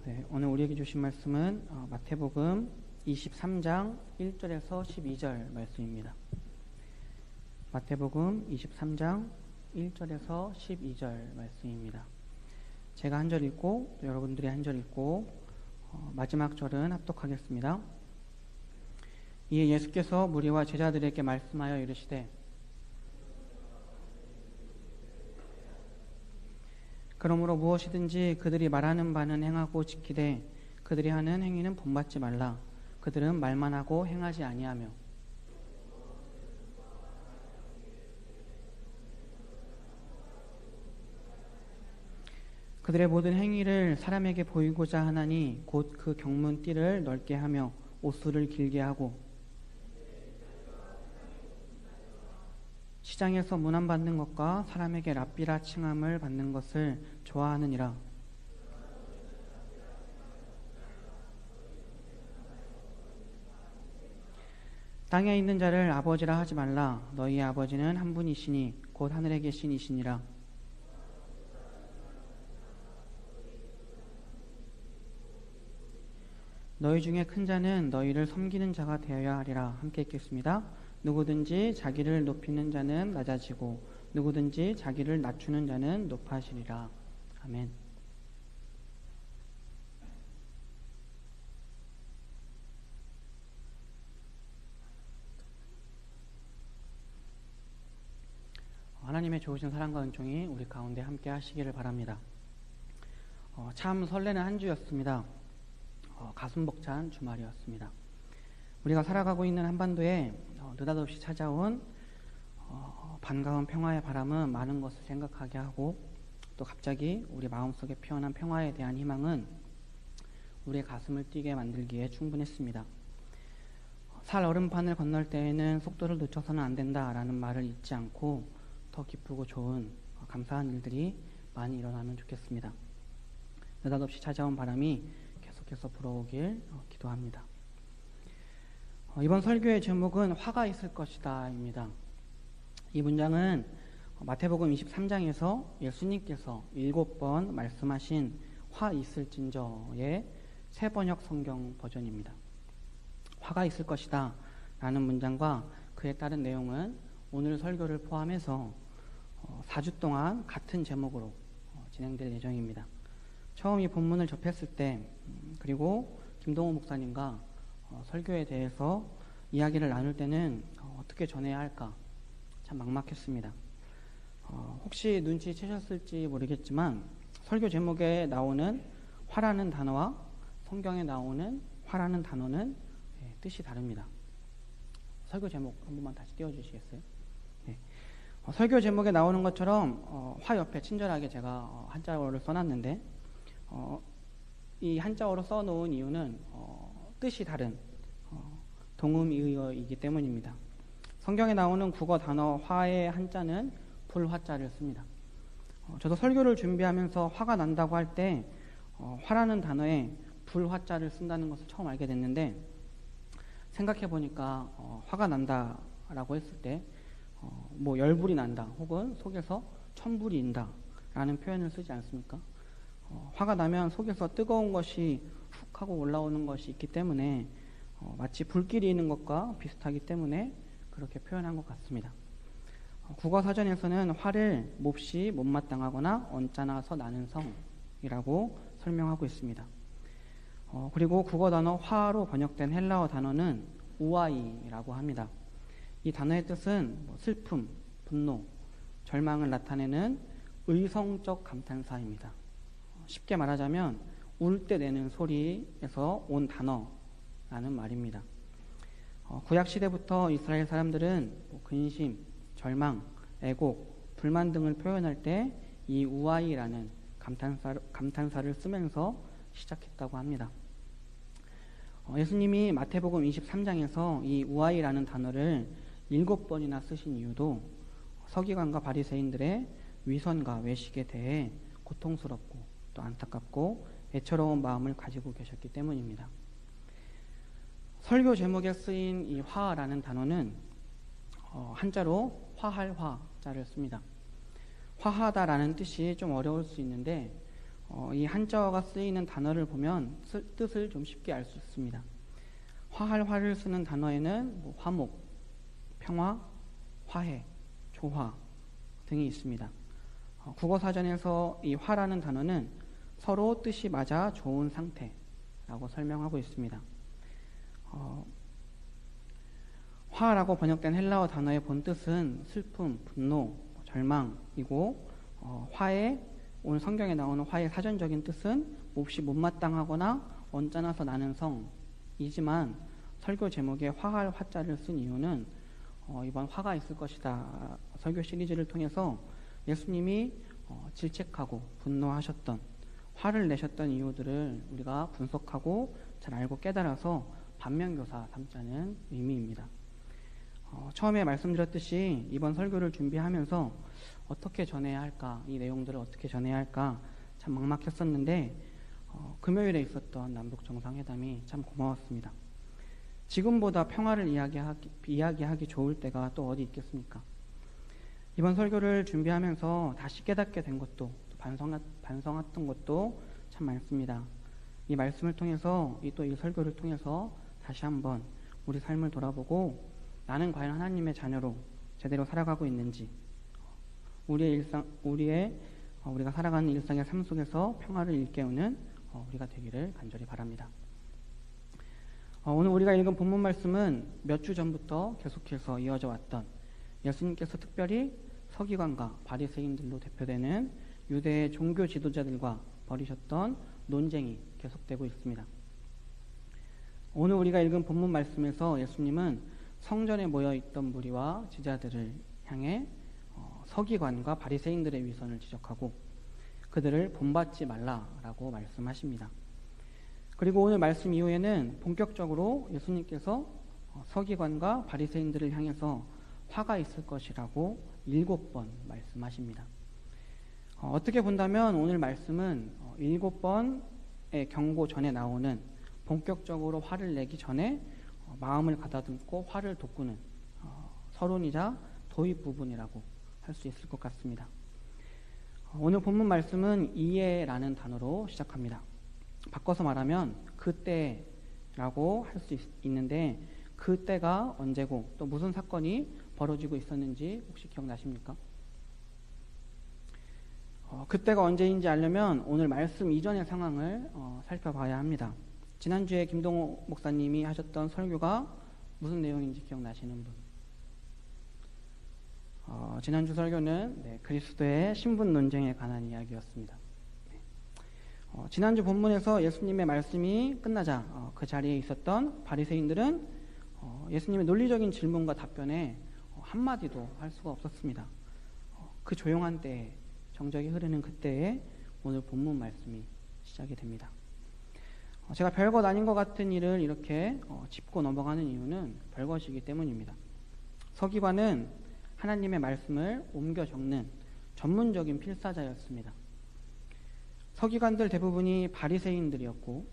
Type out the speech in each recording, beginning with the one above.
네, 오늘 우리에게 주신 말씀은 마태복음 23장 1절에서 12절 말씀입니다. 마태복음 23장 1절에서 12절 말씀입니다. 제가 한 절 읽고 여러분들이 한 절 읽고 마지막 절은 합독하겠습니다. 이에 예수께서 무리와 제자들에게 말씀하여 이르시되 그러므로 무엇이든지 그들이 말하는 바는 행하고 지키되 그들이 하는 행위는 본받지 말라. 그들은 말만 하고 행하지 아니하며 그들의 모든 행위를 사람에게 보이고자 하나니 곧 그 경문띠를 넓게 하며 옷수를 길게 하고 시장에서 문안받는 것과 사람에게 랍비라 칭함을 받는 것을 좋아하느니라. 땅에 있는 자를 아버지라 하지 말라. 너희의 아버지는 한 분이시니 곧 하늘에 계신 이시니라. 너희 중에 큰 자는 너희를 섬기는 자가 되어야 하리라. 함께 읽겠습니다. 누구든지 자기를 높이는 자는 낮아지고 누구든지 자기를 낮추는 자는 높아지리라. 아멘. 하나님의 좋으신 사랑과 은총이 우리 가운데 함께 하시기를 바랍니다. 참 설레는 한 주였습니다. 가슴 벅찬 주말이었습니다. 우리가 살아가고 있는 한반도에 느닷없이 찾아온 반가운 평화의 바람은 많은 것을 생각하게 하고 또 갑자기 우리 마음속에 피어난 평화에 대한 희망은 우리의 가슴을 뛰게 만들기에 충분했습니다. 살 얼음판을 건널 때에는 속도를 늦춰서는 안 된다라는 말을 잊지 않고 더 기쁘고 좋은 감사한 일들이 많이 일어나면 좋겠습니다. 느닷없이 찾아온 바람이 계속해서 불어오길 기도합니다. 이번 설교의 제목은 화가 있을 것이다 입니다. 이 문장은 마태복음 23장에서 예수님께서 7번 말씀하신 화 있을진저의 새번역 성경 버전입니다. 화가 있을 것이다 라는 문장과 그에 따른 내용은 오늘 설교를 포함해서 4주 동안 같은 제목으로 진행될 예정입니다. 처음 이 본문을 접했을 때 그리고 김동호 목사님과 설교에 대해서 이야기를 나눌 때는 어떻게 전해야 할까 참 막막했습니다. 혹시 눈치채셨을지 모르겠지만 설교 제목에 나오는 화라는 단어와 성경에 나오는 화라는 단어는 뜻이 다릅니다. 설교 제목 한 번만 다시 띄워주시겠어요? 네. 설교 제목에 나오는 것처럼 화 옆에 친절하게 제가 한자어를 써놨는데 이 한자어로 써놓은 이유는 뜻이 다른 동음이어이기 때문입니다. 성경에 나오는 국어 단어 화의 한자는 불화자를 씁니다. 저도 설교를 준비하면서 화가 난다고 할 때 화라는 단어에 불화자를 쓴다는 것을 처음 알게 됐는데 생각해 보니까 화가 난다라고 했을 때 뭐 열불이 난다 혹은 속에서 천불이 인다 라는 표현을 쓰지 않습니까? 화가 나면 속에서 뜨거운 것이 훅 하고 올라오는 것이 있기 때문에 마치 불길이 있는 것과 비슷하기 때문에 그렇게 표현한 것 같습니다. 국어사전에서는 화를 몹시 못마땅하거나 언짢아서 나는 성이라고 설명하고 있습니다. 그리고 국어 단어 화로 번역된 헬라어 단어는 우아이라고 합니다. 이 단어의 뜻은 슬픔, 분노, 절망을 나타내는 의성적 감탄사입니다. 쉽게 말하자면 울 때 내는 소리에서 온 단어라는 말입니다. 구약시대부터 이스라엘 사람들은 근심, 절망, 애곡, 불만 등을 표현할 때 이 우아이라는 감탄사를 쓰면서 시작했다고 합니다. 예수님이 마태복음 23장에서 이 우아이라는 단어를 7번이나 쓰신 이유도 서기관과 바리새인들의 위선과 외식에 대해 고통스럽고 또 안타깝고 애처로운 마음을 가지고 계셨기 때문입니다. 설교 제목에 쓰인 이 화라는 단어는 한자로 화할 화자를 씁니다. 화하다라는 뜻이 좀 어려울 수 있는데 이 한자어가 쓰이는 단어를 보면 뜻을 좀 쉽게 알 수 있습니다. 화할 화를 쓰는 단어에는 화목, 평화, 화해, 조화 등이 있습니다. 국어사전에서 이 화라는 단어는 서로 뜻이 맞아 좋은 상태라고 설명하고 있습니다. 화라고 번역된 헬라어 단어의 본뜻은 슬픔, 분노, 절망이고 화의 오늘 성경에 나오는 화의 사전적인 뜻은 몹시 못마땅하거나 언짢아서 나는 성이지만 설교 제목에 화할 화자를 쓴 이유는 이번 화가 있을 것이다 설교 시리즈를 통해서 예수님이 질책하고 분노하셨던 화를 내셨던 이유들을 우리가 분석하고 잘 알고 깨달아서 반면교사 삼자는 의미입니다. 처음에 말씀드렸듯이 이번 설교를 준비하면서 어떻게 전해야 할까, 이 내용들을 어떻게 전해야 할까 참 막막했었는데 금요일에 있었던 남북정상회담이 참 고마웠습니다. 지금보다 평화를 이야기하기 좋을 때가 또 어디 있겠습니까? 이번 설교를 준비하면서 다시 깨닫게 된 것도 반성했던 것도 참 많습니다. 이 말씀을 통해서 이 설교를 통해서 다시 한번 우리 삶을 돌아보고 나는 과연 하나님의 자녀로 제대로 살아가고 있는지, 우리가 살아가는 일상의 삶 속에서 평화를 일깨우는 우리가 되기를 간절히 바랍니다. 오늘 우리가 읽은 본문 말씀은 몇 주 전부터 계속해서 이어져 왔던 예수님께서 특별히 서기관과 바리새인들로 대표되는 유대의 종교 지도자들과 벌이셨던 논쟁이 계속되고 있습니다. 오늘 우리가 읽은 본문 말씀에서 예수님은 성전에 모여있던 무리와 제자들을 향해 서기관과 바리새인들의 위선을 지적하고 그들을 본받지 말라라고 말씀하십니다. 그리고 오늘 말씀 이후에는 본격적으로 예수님께서 서기관과 바리새인들을 향해서 화가 있을 것이라고 7번 말씀하십니다. 어떻게 본다면 오늘 말씀은 7번의 경고 전에 나오는 본격적으로 화를 내기 전에 마음을 가다듬고 화를 돋구는 서론이자 도입 부분이라고 할 수 있을 것 같습니다. 오늘 본문 말씀은 이에라는 단어로 시작합니다. 바꿔서 말하면 그때라고 할 수 있는데 그때가 언제고 또 무슨 사건이 벌어지고 있었는지 혹시 기억나십니까? 그때가 언제인지 알려면 오늘 말씀 이전의 상황을 살펴봐야 합니다. 지난주에 김동호 목사님이 하셨던 설교가 무슨 내용인지 기억나시는 분? 지난주 설교는 그리스도의 신분 논쟁에 관한 이야기였습니다. 지난주 본문에서 예수님의 말씀이 끝나자 그 자리에 있었던 바리새인들은 예수님의 논리적인 질문과 답변에 한마디도 할 수가 없었습니다. 그 조용한 때에, 정적이 흐르는 그때에 오늘 본문 말씀이 시작이 됩니다. 제가 별것 아닌 것 같은 일을 이렇게 짚고 넘어가는 이유는 별것이기 때문입니다. 서기관은 하나님의 말씀을 옮겨 적는 전문적인 필사자였습니다. 서기관들 대부분이 바리새인들이었고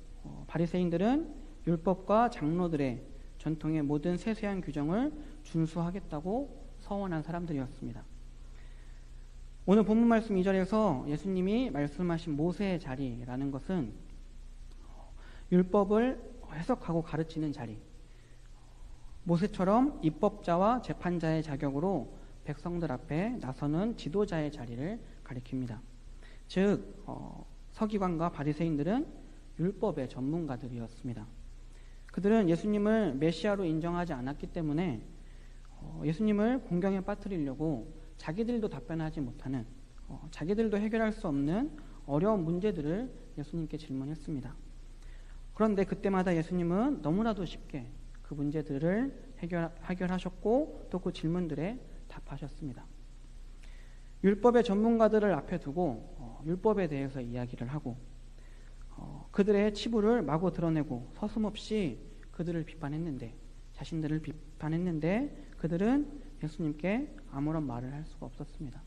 바리새인들은 율법과 장로들의 전통의 모든 세세한 규정을 준수하겠다고 서원한 사람들이었습니다. 오늘 본문 말씀 2절에서 예수님이 말씀하신 모세의 자리라는 것은 율법을 해석하고 가르치는 자리, 모세처럼 입법자와 재판자의 자격으로 백성들 앞에 나서는 지도자의 자리를 가리킵니다. 즉 서기관과 바리새인들은 율법의 전문가들이었습니다. 그들은 예수님을 메시아로 인정하지 않았기 때문에 예수님을 공경에 빠뜨리려고 자기들도 답변하지 못하는 자기들도 해결할 수 없는 어려운 문제들을 예수님께 질문했습니다. 그런데 그때마다 예수님은 너무나도 쉽게 그 문제들을 해결하셨고 또 그 질문들에 답하셨습니다. 율법의 전문가들을 앞에 두고 율법에 대해서 이야기를 하고 그들의 치부를 마구 드러내고 서슴없이 그들을 비판했는데 자신들을 비판했는데 그들은 예수님께 아무런 말을 할 수가 없었습니다.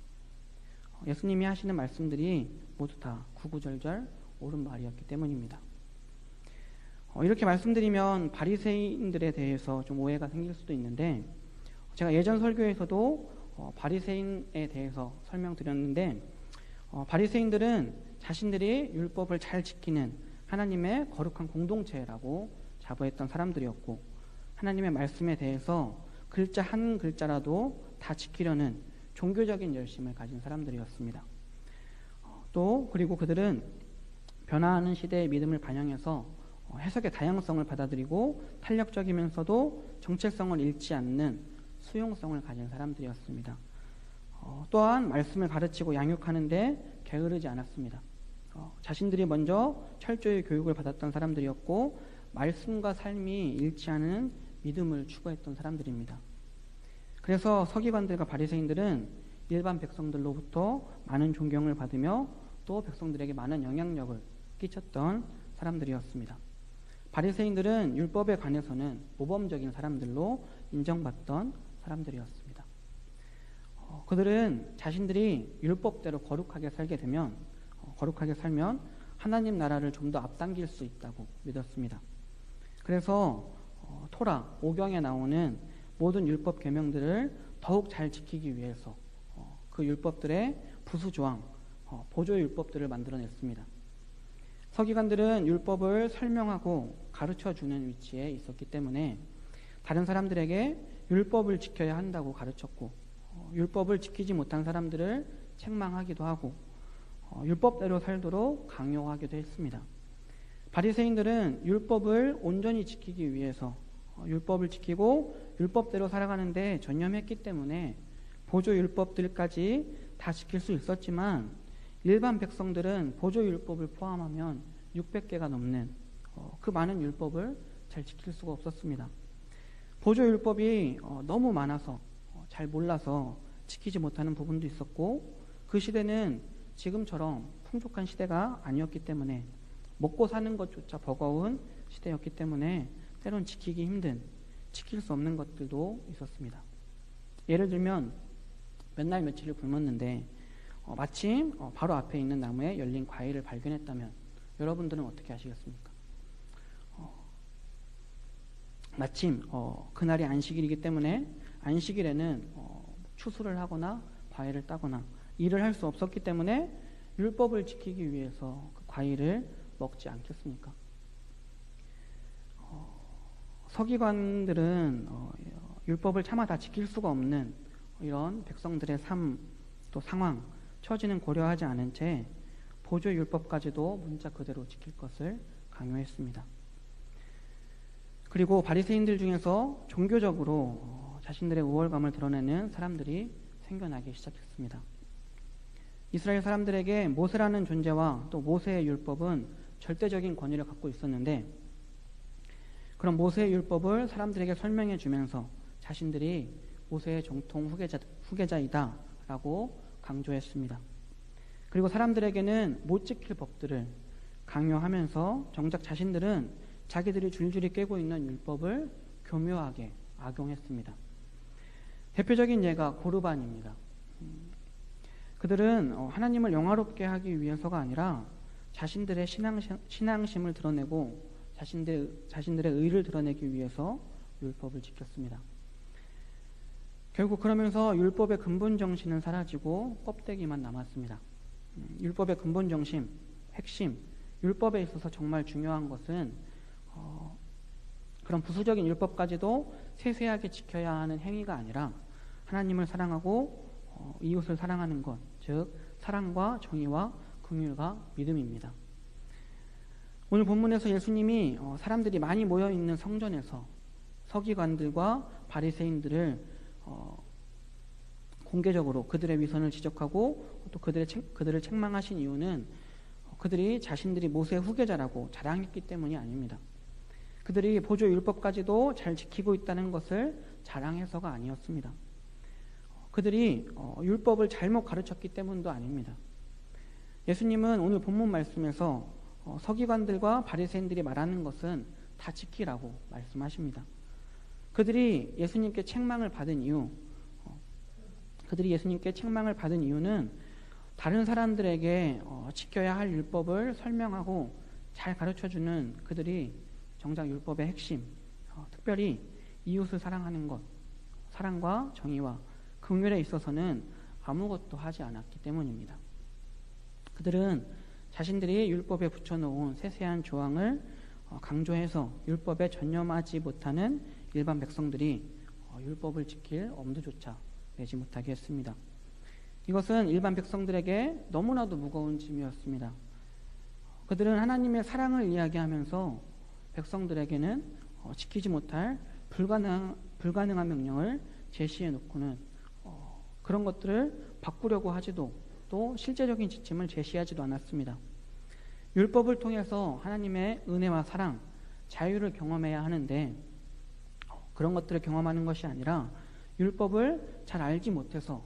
예수님이 하시는 말씀들이 모두 다 구구절절 옳은 말이었기 때문입니다. 이렇게 말씀드리면 바리새인들에 대해서 좀 오해가 생길 수도 있는데 제가 예전 설교에서도 바리새인에 대해서 설명드렸는데 바리새인들은 자신들이 율법을 잘 지키는 하나님의 거룩한 공동체라고 자부했던 사람들이었고, 하나님의 말씀에 대해서 글자 한 글자라도 다 지키려는 종교적인 열심을 가진 사람들이었습니다. 또 그리고 그들은 변화하는 시대의 믿음을 반영해서 해석의 다양성을 받아들이고 탄력적이면서도 정체성을 잃지 않는 수용성을 가진 사람들이었습니다. 또한 말씀을 가르치고 양육하는데 게으르지 않았습니다. 자신들이 먼저 철저히 교육을 받았던 사람들이었고, 말씀과 삶이 일치하는 믿음을 추구했던 사람들입니다. 그래서 서기관들과 바리새인들은 일반 백성들로부터 많은 존경을 받으며 또 백성들에게 많은 영향력을 끼쳤던 사람들이었습니다. 바리새인들은 율법에 관해서는 모범적인 사람들로 인정받던 사람들이었습니다. 그들은 자신들이 율법대로 거룩하게 살면 하나님 나라를 좀 더 앞당길 수 있다고 믿었습니다. 그래서 토라, 오경에 나오는 모든 율법 계명들을 더욱 잘 지키기 위해서 그 율법들의 부수조항, 보조 율법들을 만들어냈습니다. 서기관들은 율법을 설명하고 가르쳐주는 위치에 있었기 때문에 다른 사람들에게 율법을 지켜야 한다고 가르쳤고, 율법을 지키지 못한 사람들을 책망하기도 하고 율법대로 살도록 강요하기도 했습니다. 바리새인들은 율법을 온전히 지키기 위해서 율법을 지키고 율법대로 살아가는데 전념했기 때문에 보조 율법들까지 다 지킬 수 있었지만, 일반 백성들은 보조 율법을 포함하면 600개가 넘는 그 많은 율법을 잘 지킬 수가 없었습니다. 보조 율법이 너무 많아서 잘 몰라서 지키지 못하는 부분도 있었고, 그 시대는 지금처럼 풍족한 시대가 아니었기 때문에 먹고 사는 것조차 버거운 시대였기 때문에 때론 지키기 힘든, 지킬 수 없는 것들도 있었습니다. 예를 들면 몇 날 며칠을 굶었는데 마침 바로 앞에 있는 나무에 열린 과일을 발견했다면 여러분들은 어떻게 하시겠습니까? 마침 그날이 안식일이기 때문에 안식일에는 추수를 하거나 과일을 따거나 일을 할 수 없었기 때문에 율법을 지키기 위해서 그 과일을 먹지 않겠습니까? 서기관들은 율법을 차마 다 지킬 수가 없는 이런 백성들의 삶, 또 상황, 처지는 고려하지 않은 채 보조 율법까지도 문자 그대로 지킬 것을 강요했습니다. 그리고 바리새인들 중에서 종교적으로 자신들의 우월감을 드러내는 사람들이 생겨나기 시작했습니다. 이스라엘 사람들에게 모세라는 존재와 또 모세의 율법은 절대적인 권위를 갖고 있었는데, 그런 모세의 율법을 사람들에게 설명해 주면서 자신들이 모세의 정통 후계자이다 라고 강조했습니다. 그리고 사람들에게는 못 지킬 법들을 강요하면서 정작 자신들은 자기들이 줄줄이 깨고 있는 율법을 교묘하게 악용했습니다. 대표적인 예가 고르반입니다. 그들은 하나님을 영화롭게 하기 위해서가 아니라 자신들의 신앙심을 드러내고 자신들의 의를 드러내기 위해서 율법을 지켰습니다. 결국 그러면서 율법의 근본 정신은 사라지고 껍데기만 남았습니다. 율법의 근본 정신, 핵심, 율법에 있어서 정말 중요한 것은 그런 부수적인 율법까지도 세세하게 지켜야 하는 행위가 아니라 하나님을 사랑하고 이웃을 사랑하는 것, 즉 사랑과 정의와 긍휼과 믿음입니다. 오늘 본문에서 예수님이 사람들이 많이 모여있는 성전에서 서기관들과 바리새인들을 공개적으로 그들의 위선을 지적하고 또 그들을 책망하신 이유는 그들이 자신들이 모세의 후계자라고 자랑했기 때문이 아닙니다. 그들이 보조 율법까지도 잘 지키고 있다는 것을 자랑해서가 아니었습니다. 그들이 율법을 잘못 가르쳤기 때문도 아닙니다. 예수님은 오늘 본문 말씀에서 서기관들과 바리새인들이 말하는 것은 다 지키라고 말씀하십니다. 그들이 예수님께 책망을 받은 이유는 다른 사람들에게 지켜야 할 율법을 설명하고 잘 가르쳐주는 그들이 정작 율법의 핵심, 특별히 이웃을 사랑하는 것, 사랑과 정의와 긍휼에 있어서는 아무것도 하지 않았기 때문입니다. 그들은 자신들이 율법에 붙여놓은 세세한 조항을 강조해서 율법에 전념하지 못하는 일반 백성들이 율법을 지킬 엄두조차 내지 못하게 했습니다. 이것은 일반 백성들에게 너무나도 무거운 짐이었습니다. 그들은 하나님의 사랑을 이야기하면서 백성들에게는 지키지 못할 불가능한 명령을 제시해 놓고는 그런 것들을 바꾸려고 하지도 또 실제적인 지침을 제시하지도 않았습니다. 율법을 통해서 하나님의 은혜와 사랑, 자유를 경험해야 하는데 그런 것들을 경험하는 것이 아니라 율법을 잘 알지 못해서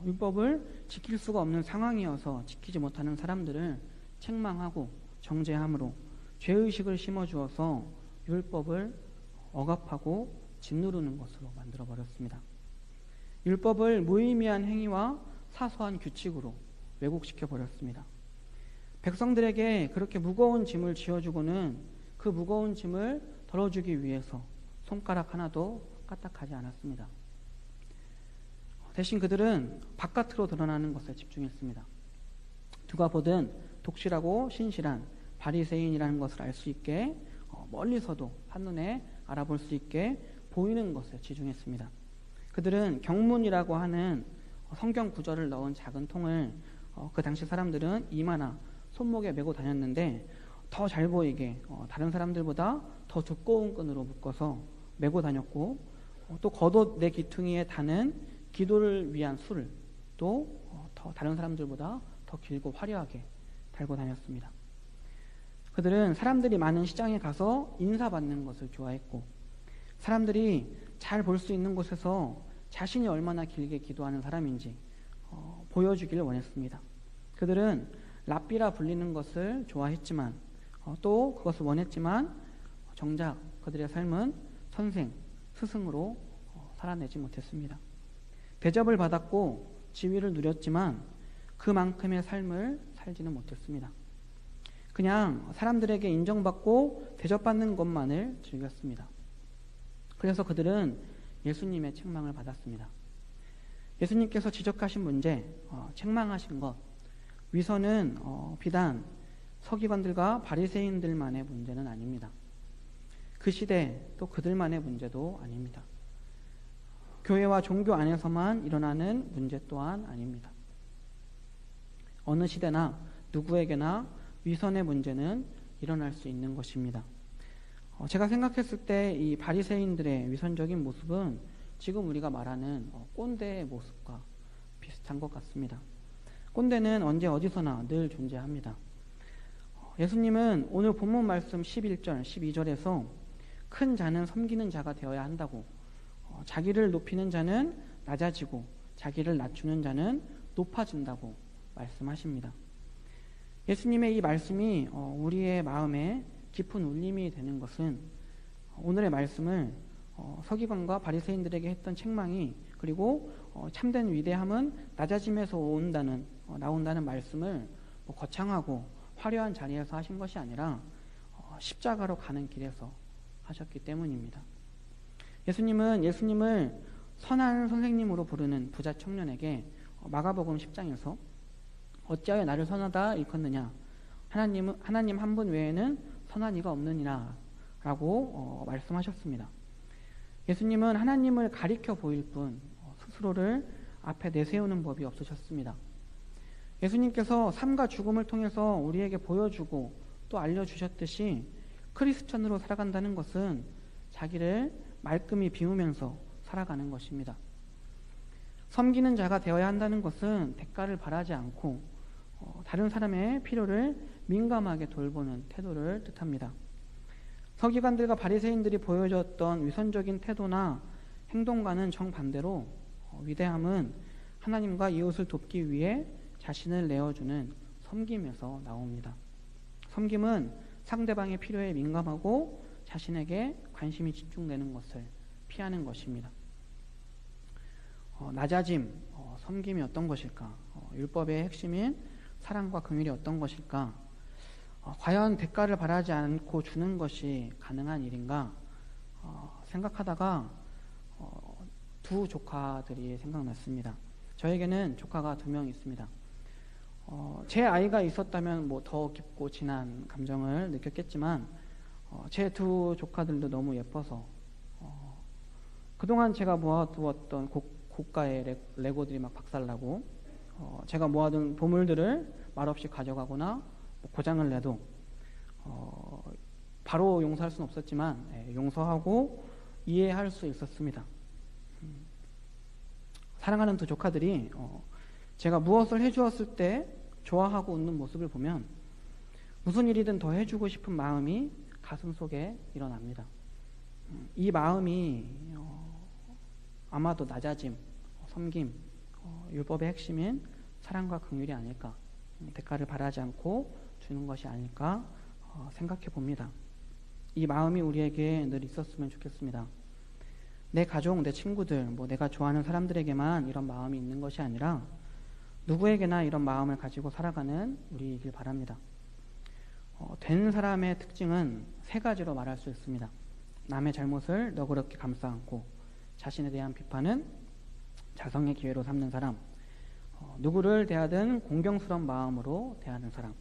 율법을 지킬 수가 없는 상황이어서 지키지 못하는 사람들을 책망하고 정죄함으로 죄의식을 심어주어서 율법을 억압하고 짓누르는 것으로 만들어버렸습니다. 율법을 무의미한 행위와 사소한 규칙으로 왜곡시켜버렸습니다. 백성들에게 그렇게 무거운 짐을 지어주고는 그 무거운 짐을 덜어주기 위해서 손가락 하나도 까딱하지 않았습니다. 대신 그들은 바깥으로 드러나는 것에 집중했습니다. 누가 보든 독실하고 신실한 바리새인이라는 것을 알 수 있게 멀리서도 한눈에 알아볼 수 있게 보이는 것에 집중했습니다. 그들은 경문이라고 하는 성경 구절을 넣은 작은 통을 그 당시 사람들은 이마나 손목에 메고 다녔는데 더 잘 보이게 다른 사람들보다 더 두꺼운 끈으로 묶어서 메고 다녔고 또 겉옷 내 귀퉁이에 다는 기도를 위한 술을 또 더 다른 사람들보다 더 길고 화려하게 달고 다녔습니다. 그들은 사람들이 많은 시장에 가서 인사받는 것을 좋아했고 사람들이 잘 볼 수 있는 곳에서 자신이 얼마나 길게 기도하는 사람인지 보여주기를 원했습니다. 그들은 랍비라 불리는 것을 좋아했지만 또 그것을 원했지만 정작 그들의 삶은 선생, 스승으로 살아내지 못했습니다. 대접을 받았고 지위를 누렸지만 그만큼의 삶을 살지는 못했습니다. 그냥 사람들에게 인정받고 대접받는 것만을 즐겼습니다. 그래서 그들은 예수님의 책망을 받았습니다. 예수님께서 지적하신 문제, 책망하신 것, 위선은 비단 서기관들과 바리새인들만의 문제는 아닙니다. 그 시대 또 그들만의 문제도 아닙니다. 교회와 종교 안에서만 일어나는 문제 또한 아닙니다. 어느 시대나 누구에게나 위선의 문제는 일어날 수 있는 것입니다. 제가 생각했을 때 이 바리새인들의 위선적인 모습은 지금 우리가 말하는 꼰대의 모습과 비슷한 것 같습니다. 꼰대는 언제 어디서나 늘 존재합니다. 예수님은 오늘 본문 말씀 11절, 12절에서 큰 자는 섬기는 자가 되어야 한다고 자기를 높이는 자는 낮아지고 자기를 낮추는 자는 높아진다고 말씀하십니다. 예수님의 이 말씀이 우리의 마음에 깊은 울림이 되는 것은 오늘의 말씀을 서기관과 바리새인들에게 했던 책망이 그리고 참된 위대함은 낮아짐에서 나온다는 말씀을 거창하고 화려한 자리에서 하신 것이 아니라 십자가로 가는 길에서 하셨기 때문입니다. 예수님은 예수님을 선한 선생님으로 부르는 부자 청년에게 마가복음 10장에서 어찌하여 나를 선하다 일컫느냐 하나님 한 분 외에는 선한 이가 없느니라 라고 말씀하셨습니다. 예수님은 하나님을 가리켜 보일 뿐 스스로를 앞에 내세우는 법이 없으셨습니다. 예수님께서 삶과 죽음을 통해서 우리에게 보여주고 또 알려주셨듯이 크리스천으로 살아간다는 것은 자기를 말끔히 비우면서 살아가는 것입니다. 섬기는 자가 되어야 한다는 것은 대가를 바라지 않고 다른 사람의 필요를 민감하게 돌보는 태도를 뜻합니다. 서기관들과 바리새인들이 보여줬던 위선적인 태도나 행동과는 정반대로 위대함은 하나님과 이웃을 돕기 위해 자신을 내어주는 섬김에서 나옵니다. 섬김은 상대방의 필요에 민감하고 자신에게 관심이 집중되는 것을 피하는 것입니다. 낮아짐, 섬김이 어떤 것일까? 율법의 핵심인 사랑과 긍휼이 어떤 것일까? 과연 대가를 바라지 않고 주는 것이 가능한 일인가? 생각하다가 두 조카들이 생각났습니다. 저에게는 조카가 2명 있습니다. 제 아이가 있었다면 뭐 더 깊고 진한 감정을 느꼈겠지만 제 두 조카들도 너무 예뻐서 그동안 제가 모아두었던 고가의 레고들이 막 박살나고 제가 모아둔 보물들을 말없이 가져가거나 뭐 고장을 내도 바로 용서할 수는 없었지만 용서하고 이해할 수 있었습니다. 사랑하는 두 조카들이 제가 무엇을 해주었을 때 좋아하고 웃는 모습을 보면 무슨 일이든 더 해주고 싶은 마음이 가슴속에 일어납니다. 이 마음이 아마도 낮아짐, 섬김, 율법의 핵심인 사랑과 긍휼이 아닐까, 대가를 바라지 않고 주는 것이 아닐까 생각해 봅니다. 이 마음이 우리에게 늘 있었으면 좋겠습니다. 내 가족, 내 친구들, 뭐 내가 좋아하는 사람들에게만 이런 마음이 있는 것이 아니라 누구에게나 이런 마음을 가지고 살아가는 우리이길 바랍니다. 된 사람의 특징은 세 가지로 말할 수 있습니다. 남의 잘못을 너그럽게 감싸 안고 자신에 대한 비판은 자성의 기회로 삼는 사람, 누구를 대하든 공경스러운 마음으로 대하는 사람,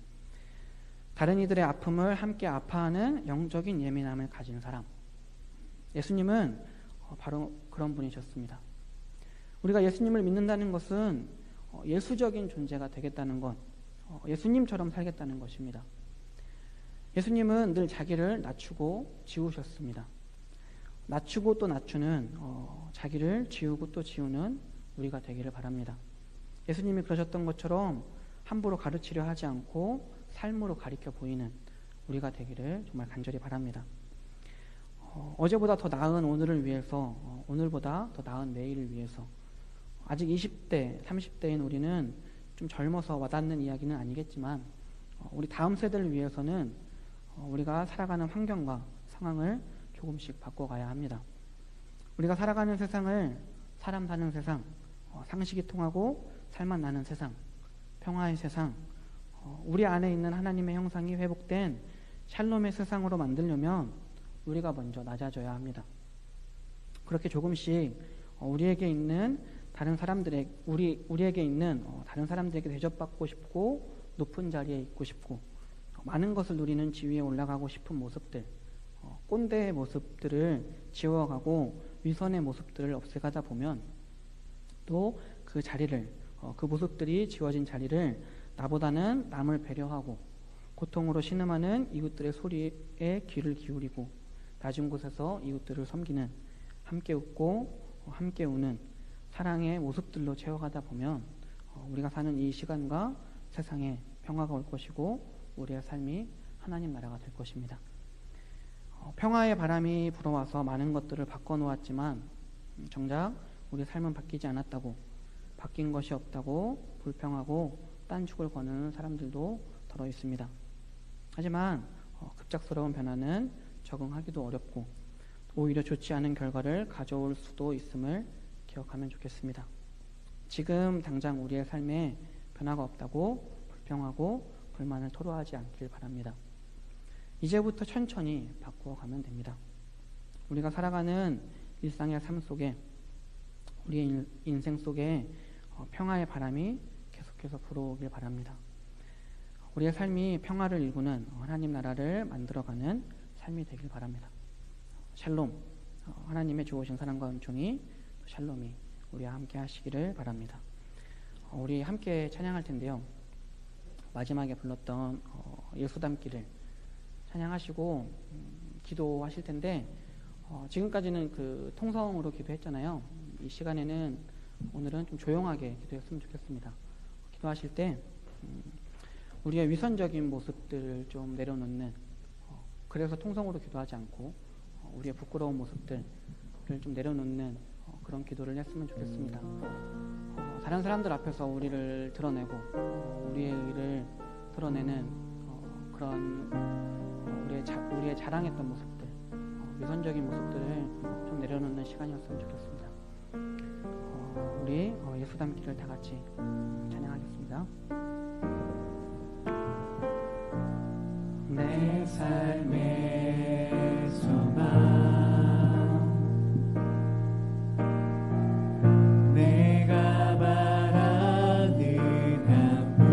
다른 이들의 아픔을 함께 아파하는 영적인 예민함을 가진 사람. 예수님은 바로 그런 분이셨습니다. 우리가 예수님을 믿는다는 것은 예수적인 존재가 되겠다는 것, 예수님처럼 살겠다는 것입니다. 예수님은 늘 자기를 낮추고 지우셨습니다. 낮추고 또 낮추는 자기를 지우고 또 지우는 우리가 되기를 바랍니다. 예수님이 그러셨던 것처럼 함부로 가르치려 하지 않고 삶으로 가리켜 보이는 우리가 되기를 정말 간절히 바랍니다. 어제보다 더 나은 오늘을 위해서, 오늘보다 더 나은 내일을 위해서, 아직 20대, 30대인 우리는 좀 젊어서 와닿는 이야기는 아니겠지만 우리 다음 세대를 위해서는 우리가 살아가는 환경과 상황을 조금씩 바꿔가야 합니다. 우리가 살아가는 세상을 사람 사는 세상, 상식이 통하고 살맛 나는 세상, 평화의 세상, 우리 안에 있는 하나님의 형상이 회복된 샬롬의 세상으로 만들려면 우리가 먼저 낮아져야 합니다. 그렇게 조금씩 우리에게 있는 다른 사람들에게 대접받고 싶고 높은 자리에 있고 싶고 많은 것을 누리는 지위에 올라가고 싶은 모습들, 꼰대의 모습들을 지워가고 위선의 모습들을 없애가다 보면 또 그 자리를, 그 모습들이 지워진 자리를 나보다는 남을 배려하고 고통으로 신음하는 이웃들의 소리에 귀를 기울이고 낮은 곳에서 이웃들을 섬기는, 함께 웃고 함께 우는 사랑의 모습들로 채워가다 보면 우리가 사는 이 시간과 세상에 평화가 올 것이고 우리의 삶이 하나님 나라가 될 것입니다. 평화의 바람이 불어와서 많은 것들을 바꿔놓았지만 정작 우리 삶은 바뀌지 않았다고, 바뀐 것이 없다고 불평하고 딴죽을 거는 사람들도 더러 있습니다. 하지만 급작스러운 변화는 적응하기도 어렵고 오히려 좋지 않은 결과를 가져올 수도 있음을 기억하면 좋겠습니다. 지금 당장 우리의 삶에 변화가 없다고 불평하고 불만을 토로하지 않길 바랍니다. 이제부터 천천히 바꾸어가면 됩니다. 우리가 살아가는 일상의 삶 속에, 우리의 인생 속에 평화의 바람이 계속해서 불어오길 바랍니다. 우리의 삶이 평화를 일구는 하나님 나라를 만들어가는 삶이 되길 바랍니다. 샬롬, 하나님의 좋으신 사랑과 은총이, 샬롬이 우리와 함께 하시기를 바랍니다. 우리 함께 찬양할 텐데요. 마지막에 불렀던 예수 닮기를 찬양하시고 기도하실 텐데 지금까지는 그 통성으로 기도했잖아요. 이 시간에는 오늘은 좀 조용하게 기도했으면 좋겠습니다. 기도하실 때 우리의 위선적인 모습들을 좀 내려놓는, 그래서 통성으로 기도하지 않고 우리의 부끄러운 모습들을 좀 내려놓는 그런 기도를 했으면 좋겠습니다. 다른 사람들 앞에서 우리를 드러내고 우리의 의를 드러내는 그런 우리의 자랑했던 모습들, 위선적인 모습들을 좀 내려놓는 시간이었으면 좋겠습니다. 우리 예수 닮기를 다 같이 찬양하겠습니다. 내 삶의 소망, 내가 바라는 한 분,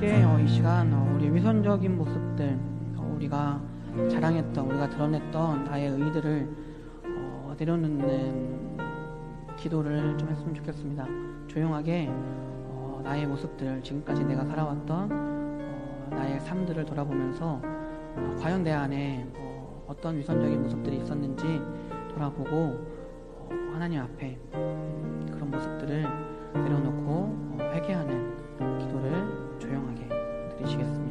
함께 이 시간 우리 위선적인 모습들, 우리가 자랑했던, 우리가 드러냈던 나의 의들을 내려놓는 기도를 좀 했으면 좋겠습니다. 조용하게 나의 모습들, 지금까지 내가 살아왔던 나의 삶들을 돌아보면서 과연 내 안에 어떤 위선적인 모습들이 있었는지 돌아보고 하나님 앞에 그런 모습들을 내려놓고 회개하는 기도를 조용하게 드리시겠습니다.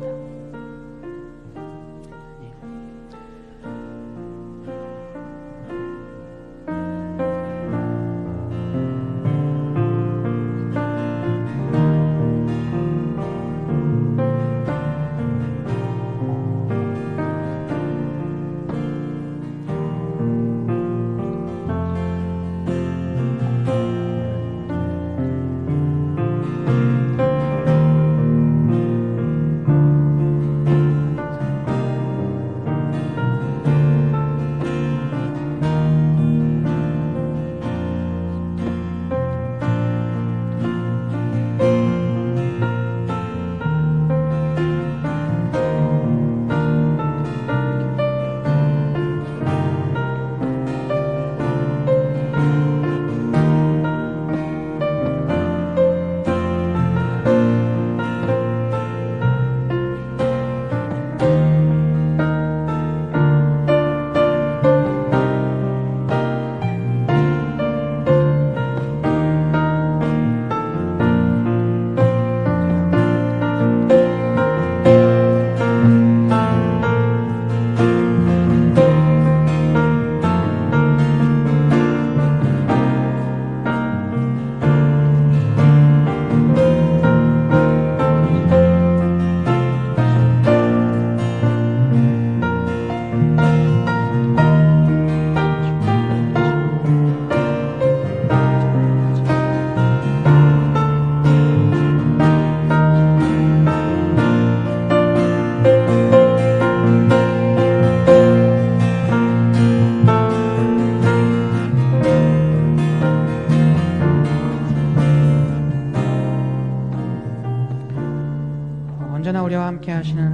언제나 우리와 함께 하시는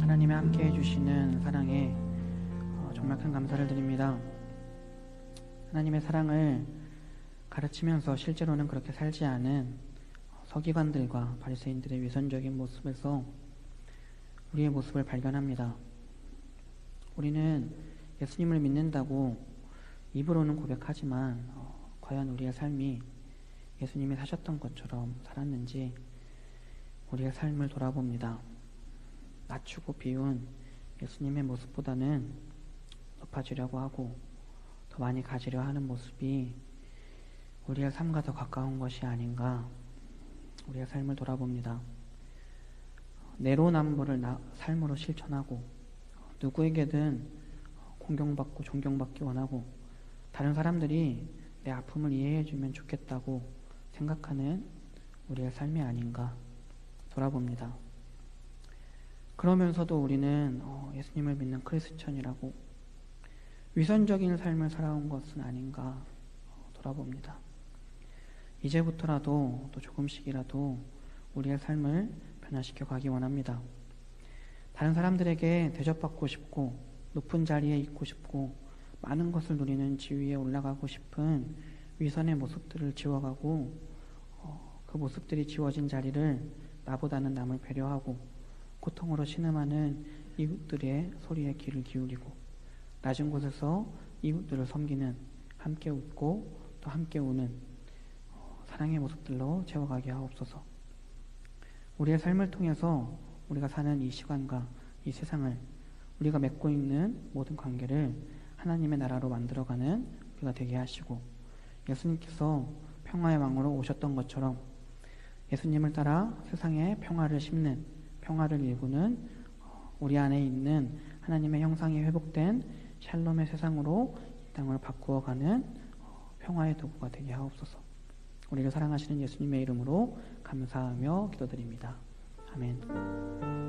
하나님의 함께 해주시는 사랑에 정말 큰 감사를 드립니다. 하나님의 사랑을 가르치면서 실제로는 그렇게 살지 않은 서기관들과 바리새인들의 위선적인 모습에서 우리의 모습을 발견합니다. 우리는 예수님을 믿는다고 입으로는 고백하지만 과연 우리의 삶이 예수님이 사셨던 것처럼 살았는지 우리의 삶을 돌아봅니다. 낮추고 비운 예수님의 모습보다는 높아지려고 하고 더 많이 가지려 하는 모습이 우리의 삶과 더 가까운 것이 아닌가 우리의 삶을 돌아봅니다. 내로남불을 삶으로 실천하고 누구에게든 공경받고 존경받기 원하고 다른 사람들이 내 아픔을 이해해주면 좋겠다고 생각하는 우리의 삶이 아닌가 돌아봅니다. 그러면서도 우리는 예수님을 믿는 크리스천이라고 위선적인 삶을 살아온 것은 아닌가 돌아봅니다. 이제부터라도 또 조금씩이라도 우리의 삶을 변화시켜 가기 원합니다. 다른 사람들에게 대접받고 싶고 높은 자리에 있고 싶고 많은 것을 누리는 지위에 올라가고 싶은 위선의 모습들을 지워가고 그 모습들이 지워진 자리를 나보다는 남을 배려하고 고통으로 신음하는 이웃들의 소리에 귀를 기울이고 낮은 곳에서 이웃들을 섬기는 함께 웃고 또 함께 우는 사랑의 모습들로 채워가게 하옵소서. 우리의 삶을 통해서 우리가 사는 이 시간과 이 세상을 우리가 맺고 있는 모든 관계를 하나님의 나라로 만들어가는 우리가 되게 하시고 예수님께서 평화의 왕으로 오셨던 것처럼 예수님을 따라 세상에 평화를 심는 평화를 일구는 우리 안에 있는 하나님의 형상이 회복된 샬롬의 세상으로 이 땅을 바꾸어가는 평화의 도구가 되게 하옵소서. 우리를 사랑하시는 예수님의 이름으로 감사하며 기도드립니다. 아멘.